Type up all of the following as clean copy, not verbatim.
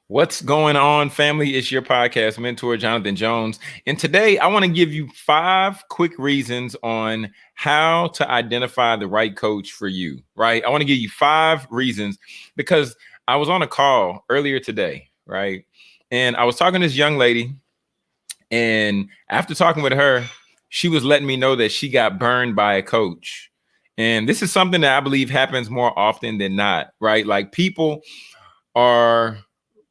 What's going on, family? It's your podcast mentor, Jonathan Jones. And today I want to give you 5 quick reasons on how to identify the right coach for you, right? I want to give you 5 reasons because I was on a call earlier today, right? And I was talking to this young lady, and after talking with her, she was letting me know that she got burned by a coach. And this is something that I believe happens more often than not, right? Like people are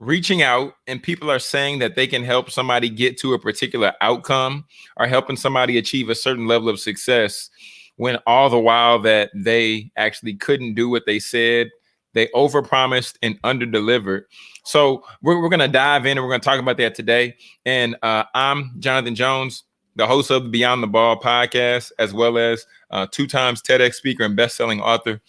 reaching out and people are saying that they can help somebody get to a particular outcome or helping somebody achieve a certain level of success when all the while that they actually couldn't do what they said. They overpromised and underdelivered. So we're going to dive in and we're going to talk about that today. And I'm Jonathan Jones, the host of the Beyond the Ball podcast, as well as 2 times TEDx speaker and best-selling author.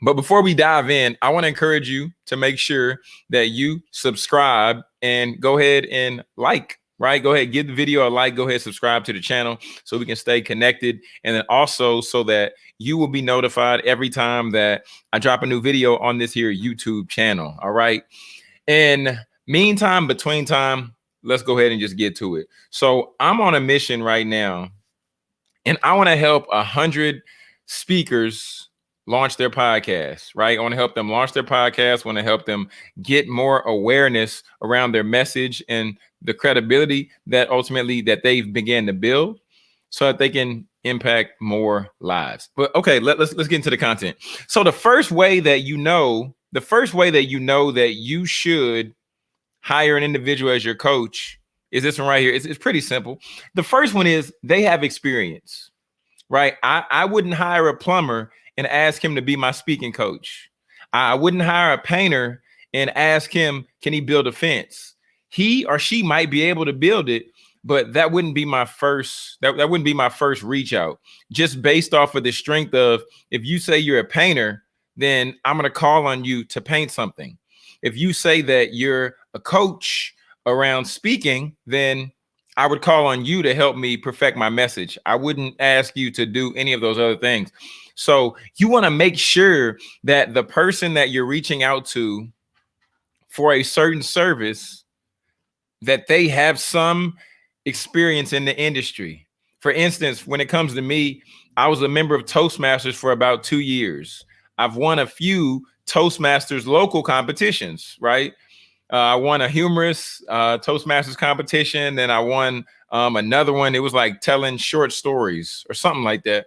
But before we dive in, I want to encourage you to make sure that you subscribe and go ahead and like, right? Go ahead, give the video a like, go ahead, subscribe to the channel so we can stay connected. And then also so that you will be notified every time that I drop a new video on this here YouTube channel. All right. And meantime, between time, let's go ahead and just get to it. So I'm on a mission right now, and I want to help 100 speakers launch their podcast, right? I want to help them launch their podcast, want to help them get more awareness around their message and the credibility that ultimately that they've began to build so that they can impact more lives. But okay, let's get into the content. So the first way that you know that you should hire an individual as your coach is this one right here. It's pretty simple. The first one is they have experience, right? I wouldn't hire a plumber and ask him to be my speaking coach. I wouldn't hire a painter and ask him, can he build a fence? He or she might be able to build it, but that wouldn't be my first, that wouldn't be my first reach out. Just based off of the strength of, if you say you're a painter, then I'm going to call on you to paint something. If you say that you're a coach around speaking, then I would call on you to help me perfect my message. I wouldn't ask you to do any of those other things. So you want to make sure that the person that you're reaching out to for a certain service, that they have some experience in the industry. For instance, when it comes to me, I was a member of Toastmasters for about 2 years. I've won a few Toastmasters local competitions, right? I won a humorous Toastmasters competition. Then I won another one. It was like telling short stories or something like that.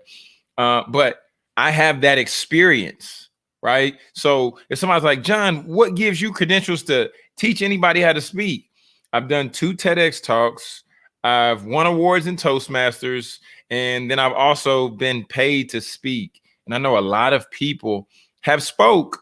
But I have that experience, right? So if somebody's like, John, what gives you credentials to teach anybody how to speak? I've done 2 TEDx talks. I've won awards in Toastmasters. And then I've also been paid to speak. And I know a lot of people have spoke,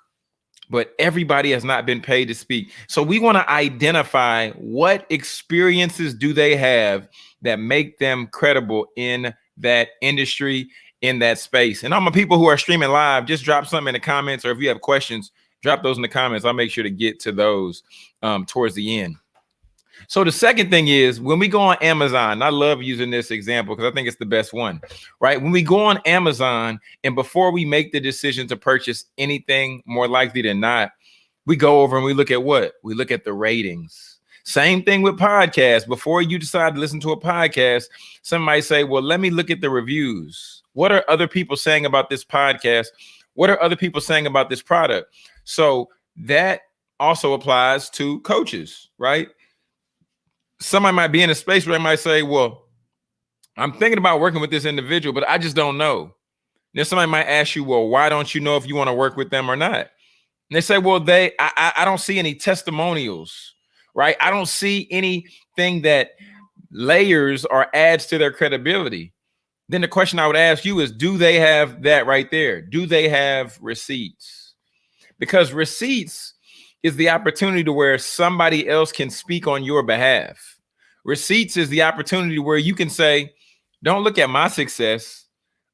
but everybody has not been paid to speak. So we want to identify what experiences do they have that make them credible in that industry, in that space. And all my people who are streaming live, just drop something in the comments, or if you have questions, drop those in the comments. I'll make sure to get to those towards the end. So the second thing is when we go on Amazon, and I love using this example because I think it's the best one, right? When we go on Amazon and before we make the decision to purchase anything, more likely than not, we go over and we look at what? We look at the ratings. Same thing with podcasts. Before you decide to listen to a podcast, somebody say, well, let me look at the reviews. What are other people saying about this podcast? What are other people saying about this product? So that also applies to coaches, right? Somebody might be in a space where they might say, well, I'm thinking about working with this individual, but I just don't know. Then somebody might ask you, well, why don't you know if you want to work with them or not? And they say, well, I don't see any testimonials, right? I don't see anything that layers or adds to their credibility. Then the question I would ask you is, do they have that right there? Do they have receipts? Because receipts is the opportunity to where somebody else can speak on your behalf. Receipts is the opportunity where you can say, don't look at my success.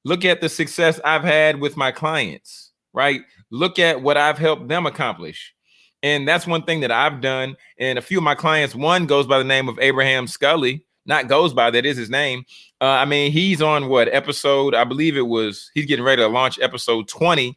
Look at the success I've had with my clients, right? Look at what I've helped them accomplish. And that's one thing that I've done. And a few of my clients, one goes by the name of Abraham Scully, not goes by, that is his name. I mean, he's on what episode? I believe he's getting ready to launch episode 20.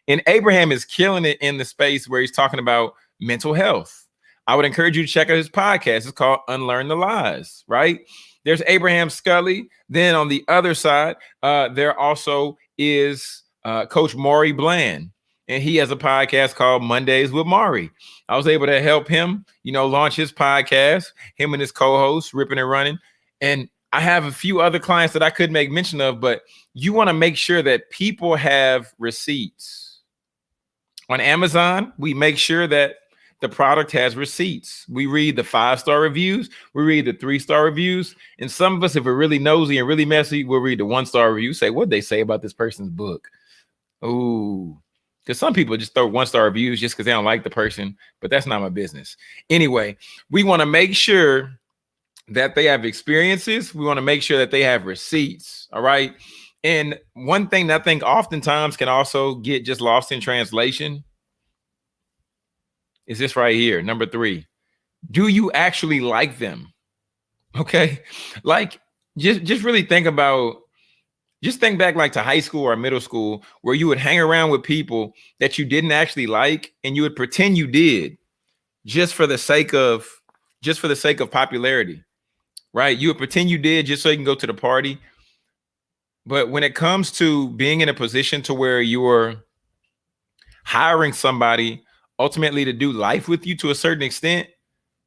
And Abraham is killing it in the space where he's talking about mental health. I would encourage you to check out his podcast. It's called Unlearn the Lies, right? There's Abraham Scully. Then on the other side, there also is Coach Maury Bland. And he has a podcast called Mondays with Maury. I was able to help him, launch his podcast, him and his co-host, Ripping and Running. And I have a few other clients that I could make mention of, but you want to make sure that people have receipts. On Amazon, we make sure that the product has receipts. We read the 5-star reviews. We read the 3-star reviews. And some of us, if we're really nosy and really messy, we'll read the 1-star review, say, what'd they say about this person's book? Ooh, because some people just throw 1-star reviews just because they don't like the person, but that's not my business. Anyway, we want to make sure that they have experiences. We want to make sure that they have receipts. All right. And one thing that I think oftentimes can also get just lost in translation is this right here. Number 3, do you actually like them? Okay. Like just really think back like to high school or middle school where you would hang around with people that you didn't actually like and you would pretend you did just for the sake of popularity, right? You would pretend you did just so you can go to the party. But when it comes to being in a position to where you're hiring somebody ultimately to do life with you to a certain extent,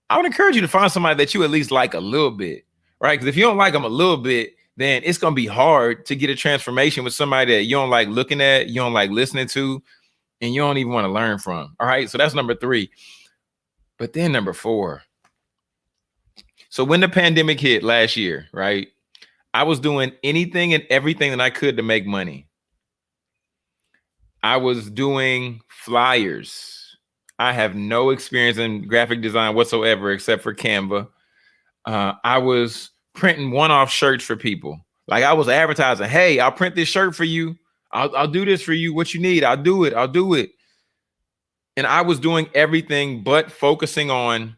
I would encourage you to find somebody that you at least like a little bit, right? Because if you don't like them a little bit, then it's going to be hard to get a transformation with somebody that you don't like looking at, you don't like listening to, and you don't even want to learn from. All right. So that's number 3. But then number 4. So when the pandemic hit last year, right, I was doing anything and everything that I could to make money. I was doing flyers. I have no experience in graphic design whatsoever, except for Canva. I was printing one-off shirts for people. Like I was advertising, hey, I'll print this shirt for you. I'll do this for you. What you need, I'll do it. And I was doing everything but focusing on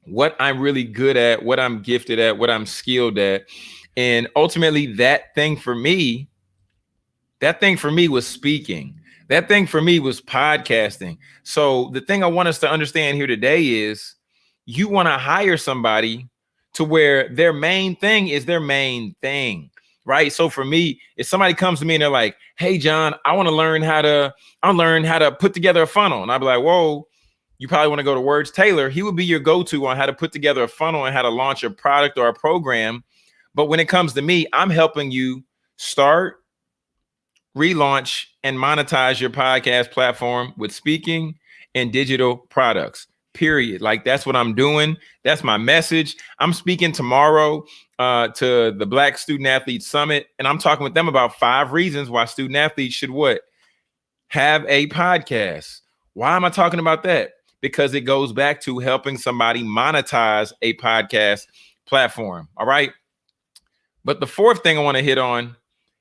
what I'm really good at, what I'm gifted at, what I'm skilled at. And ultimately that thing for me was speaking. That thing for me was podcasting. So the thing I want us to understand here today is you want to hire somebody to where their main thing is their main thing, right? So for me, if somebody comes to me and they're like, hey, John, I want to learn how to put together a funnel. And I'd be like, whoa, you probably want to go to Words Taylor. He would be your go-to on how to put together a funnel and how to launch a product or a program. But when it comes to me, I'm helping you start, relaunch, and monetize your podcast platform with speaking and digital products, period. Like that's what I'm doing. That's my message. I'm speaking tomorrow to the Black Student Athlete Summit, and I'm talking with them about 5 reasons why student athletes should what? Have a podcast. Why am I talking about that? Because it goes back to helping somebody monetize a podcast platform. All right. But the 4th thing I want to hit on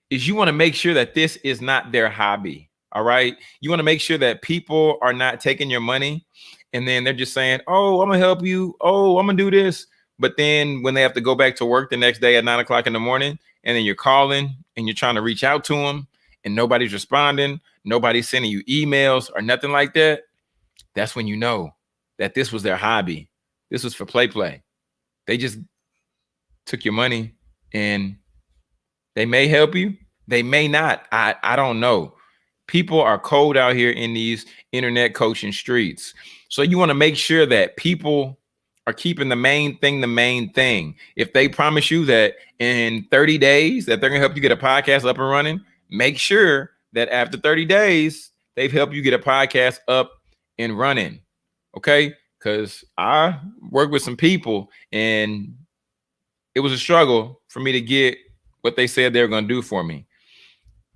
is you want to make sure that this is not their hobby. All right. You want to make sure that people are not taking your money and then they're just saying, oh, I'm going to help you. Oh, I'm going to do this. But then when they have to go back to work the next day at 9 o'clock in the morning, and then you're calling and you're trying to reach out to them and nobody's responding, nobody's sending you emails or nothing like that. That's when you know that this was their hobby. This was for play. They just took your money and they may help you. They may not. I don't know. People are cold out here in these internet coaching streets. So you want to make sure that people are keeping the main thing. If they promise you that in 30 days that they're going to help you get a podcast up and running, make sure that after 30 days, they've helped you get a podcast up and running. Okay? Because I work with some people and it was a struggle for me to get what they said they were going to do for me.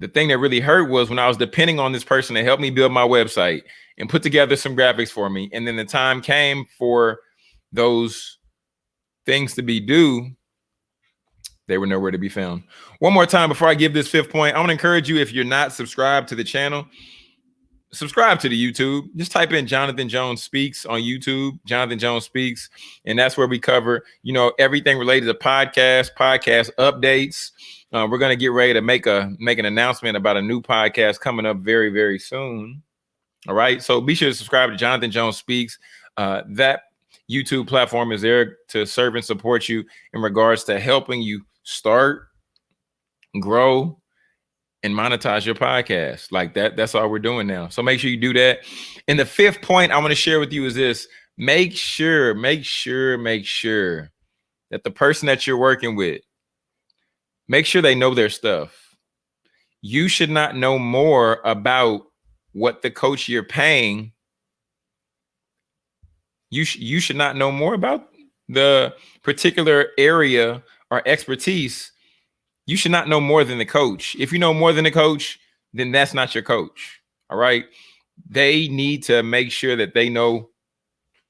The thing that really hurt was when I was depending on this person to help me build my website and put together some graphics for me. And then the time came for those things to be due. They were nowhere to be found. One more time before I give this 5th point, I want to encourage you, if you're not subscribed to the channel, subscribe to the YouTube. Just type in Jonathan Jones Speaks on YouTube, Jonathan Jones Speaks. And that's where we cover, everything related to podcast updates. We're going to get ready to make an announcement about a new podcast coming up very, very soon. All right. So be sure to subscribe to Jonathan Jones Speaks. That YouTube platform is there to serve and support you in regards to helping you start, grow, and monetize your podcast. Like that. That's all we're doing now. So make sure you do that. And the fifth point I want to share with you is this: make sure that the person that you're working with, make sure they know their stuff. You should not know more about what the coach you're paying. You should not know more about the particular area or expertise. You should not know more than the coach. If you know more than the coach, then that's not your coach. All right. They need to make sure that they know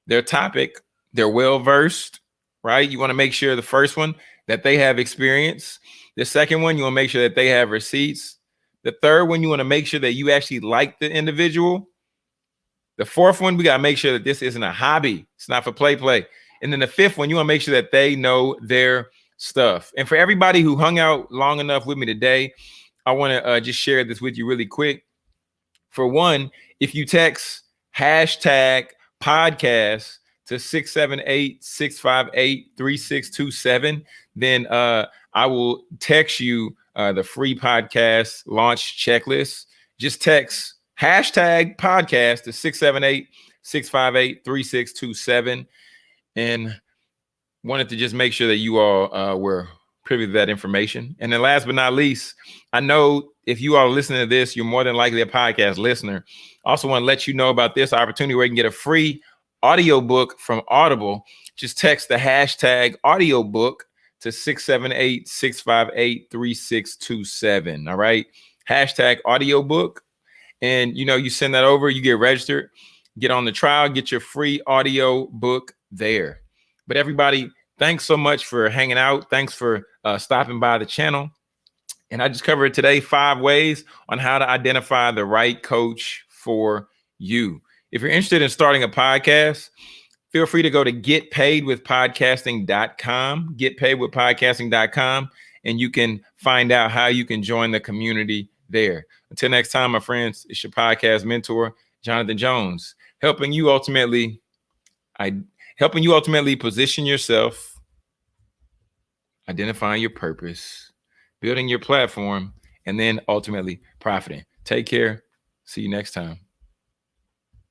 their topic. They're well versed, right? You want to make sure the first one that they have experience. The second one, you want to make sure that they have receipts. The third one, you want to make sure that you actually like the individual. The fourth one, we got to make sure that this isn't a hobby. It's not for play. And then the fifth one, you want to make sure that they know their stuff. And for everybody who hung out long enough with me today, I want to just share this with you really quick. For one, if you text hashtag podcast to 678-658-3627, then I will text you the free podcast launch checklist. Just text hashtag podcast to 678-658-3627. And wanted to just make sure that you all were privy to that information. And then last but not least, I know if you are listening to this, you're more than likely a podcast listener. I also want to let you know about this opportunity where you can get a free audiobook from Audible. Just text the hashtag audiobook to 678-658-3627. All right. Hashtag audiobook. And, you send that over, you get registered, get on the trial, get your free audio book there. But everybody, thanks so much for hanging out. Thanks for stopping by the channel. And I just covered today 5 ways on how to identify the right coach for you. If you're interested in starting a podcast, feel free to go to getpaidwithpodcasting.com, getpaidwithpodcasting.com, and you can find out how you can join the community there. Until next time, my friends, it's your podcast mentor, Jonathan Jones, helping you ultimately position yourself, identifying your purpose, building your platform, and then ultimately profiting. Take care. See you next time.